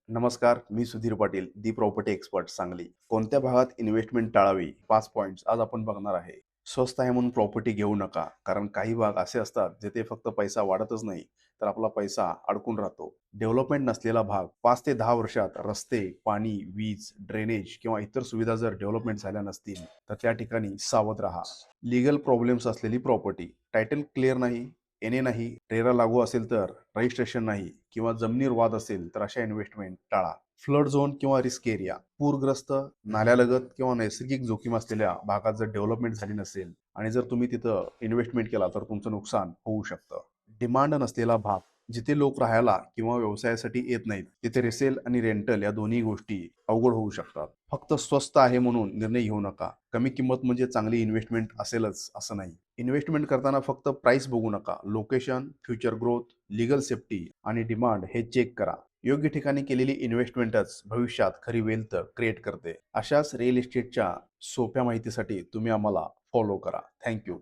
नमस्कार, मी Sudhir Patil, the property expert Sangli. कोणत्या भागात इन्व्हेस्टमेंट टाळावी? 5 पॉइंट्स आज आपण बघणार आहे. स्वस्त आहे म्हणून प्रॉपर्टी घेऊ नका, कारण काही भाग असे असतात जिथे फक्त पैसा वाढतच नाही, तर आपला पैसा अडकून राहतो. डेव्हलपमेंट नसलेला भाग 5 ते 10 वर्षात रस्ते, पाणी, वीज, ड्रेनेज किंवा इतर सुविधा जर डेव्हलपमेंट झाल्या नसतील, तर त्या ठिकाणी सावध राहा. लीगल प्रॉब्लेम्स असलेली प्रॉपर्टी, टायटल क्लिअर नाही, एनए नाही, रेरा लागू असेल तर रजिस्ट्रेशन नाही किंवा जमिनीवर वाद असेल तर अशा इन्व्हेस्टमेंट टाळा. फ्लड झोन किंवा रिस्क एरिया, पूरग्रस्त, नाल्यालगत किंवा नैसर्गिक जोखीम असलेल्या भागात जर डेव्हलपमेंट झाली नसेल आणि जर तुम्ही तिथं इन्व्हेस्टमेंट केला तर तुमचं नुकसान होऊ शकतं. डिमांड नसलेला भाग, जिथे लोक राहायला किंवा व्यवसायासाठी येत नाहीत, तिथे रिसेल आणि रेंटल या दोन्ही गोष्टी अवघड होऊ शकतात. फक्त स्वस्त आहे म्हणून निर्णय घेऊ नका. कमी किंमत म्हणजे चांगली इन्व्हेस्टमेंट असेलच असं नाही. इन्व्हेस्टमेंट करताना फक्त प्राइस बघू नका. Location, future growth, legal safety आणि डिमांड हे चेक करा. योग्य ठिकाणी केलेली इन्व्हेस्टमेंटच भविष्यात खरी वेल्थ क्रिएट करते. अशाच रिअल इस्टेटच्या सोप्या माहितीसाठी तुम्ही आम्हाला फॉलो करा. थँक्यू.